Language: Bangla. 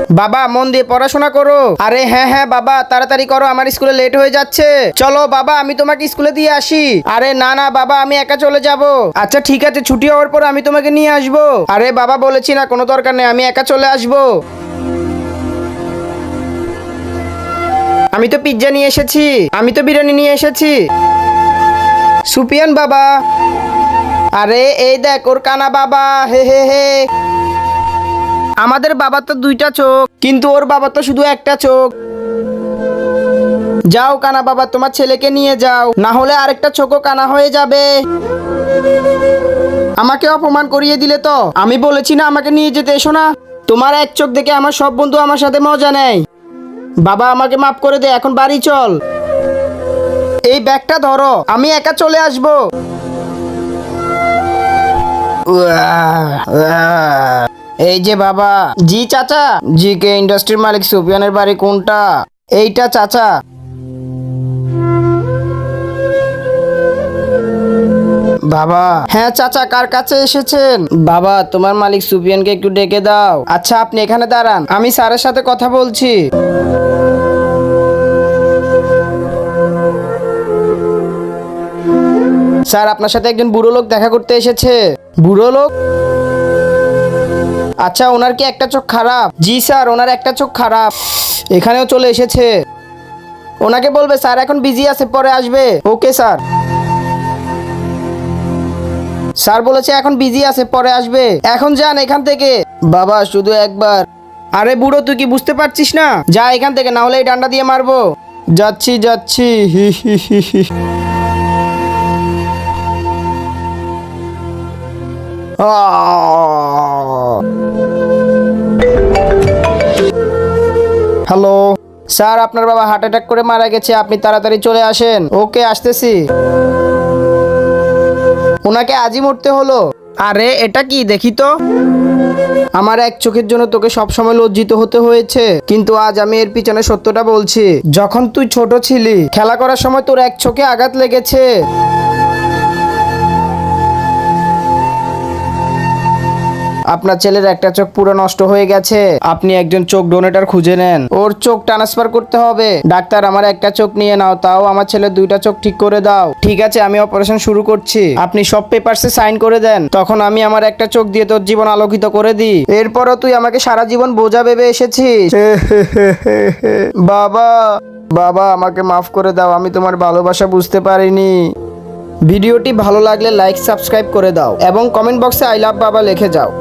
বাবা মন দিয়ে পড়াশোনা করো। আরে হ্যাঁ হ্যাঁ বাবা, তাড়াতাড়ি করো, আমার স্কুলে লেট হয়ে যাচ্ছে। চলো বাবা, আমি তোমাকে স্কুলে দিয়ে আসি। আরে না না বাবা, আমি একা চলে যাব। আচ্ছা ঠিক আছে, ছুটি হওয়ার পর আমি তোমাকে নিয়ে আসবো। আরে বাবা বলেছি না, কোনো দরকার নেই, আমি একা চলে আসবো। আমি তো পিৎজা নিয়ে এসেছি, আমি তো বিরিয়ানি নিয়ে এসেছি। সুপিয়ান বাবা, আরে এই দেখ ওর কানা বাবা, হে হে হে। আমাদের বাবা তো দুইটা চোখ, কিন্তু ওর বাবা তো শুধু একটা চোখ। যাও কানা বাবা, তোমার ছেলেকে নিয়ে যাও, না হলে আরেকটা চোখও কানা হয়ে যাবে। আমাকে অপমান করিয়ে দিলে তো। আমি বলেছি না আমাকে নিয়ে যেতে, এসো না। তোমার এক চোখ দেখে আমার সব বন্ধু আমার সাথে মজা নেয়। বাবা আমাকে মাফ করে দে, এখন বাড়ি চল। এই ব্যাগটা ধরো, আমি একা চলে আসবো। এই যে বাবা। জি চাচা। জি কে ইন্ডাস্ট্রির মালিক সুফিয়ানের বাড়ি কোনটা? এইটা চাচা। বাবা, হ্যাঁ চাচা, কার কাছে এসেছেন? বাবা তোমার মালিক সুফিয়ানকে একটু ডেকে দাও। আচ্ছা আপনি এখানে দাঁড়ান, আমি স্যারের সাথে কথা বলছি। স্যার আপনার সাথে একজন বুড়ো লোক দেখা করতে এসেছে। বুড়ো লোক? আচ্ছা ওনার কি একটা চোখ খারাপ? জি স্যার, ওনার একটা চোখ খারাপ। এখানেও চলে এসেছে। ওনাকে বলবে স্যার এখন বিজি আছে, পরে আসবে। Okay sir. স্যার বলেছে এখন বিজি আছে, পরে আসবে। এখন যান এখান থেকে। বাবা শুধু একবার। আরে বুড়ো তুই কি বুঝতে পারছিস না? যা এখান থেকে, না হলে এই ডান্ডা দিয়ে মারবো। যাচ্ছি যাচ্ছি, হি হি হি হি। হ্যালো স্যার, আপনার বাবা হার্ট অ্যাটাক করে মারা গেছে, আপনি তাড়াতাড়ি চলে আসেন। ওকে আসতেছি। ওনাকে আজই মরতে হলো। আরে এটা কি দেখি তো। আমার এক চোখের জন্য তোকে সবসময় লজ্জিত হতে হয়েছে, কিন্তু আজ আমি এর পিছনে সত্যটা বলছি। যখন তুই ছোট ছিলি, খেলা করার সময় তোর এক চোখে আঘাত লেগেছে। আপনার ছেলের একটা চোখ পুরো নষ্ট হয়ে গেছে, আপনি একজন চোখ ডোনেটর খুঁজে নেন। ওর চোখ ট্রান্সফার করতে হবে। ডাক্তার আমার একটা চোখ নিয়ে নাও, তাও আমার ছেলের দুইটা চোখ ঠিক করে দাও। ঠিক আছে, আমি অপারেশন শুরু করছি। আপনি সব পেপারসে সাইন করে দেন, তখন আমি আমার একটা চোখ দিয়ে তোর জীবন আলোকিত করে দিই। এরপরও তুই আমাকে সারা জীবন বোঝা ভেবে এসেছিস। বাবা, বাবা আমাকে মাফ করে দাও, আমি তোমার ভালোবাসা বুঝতে পারিনি। ভিডিওটি ভালো লাগলে লাইক সাবস্ক্রাইব করে দাও এবং কমেন্ট বক্সে আই লাভ বাবা লিখে যাও।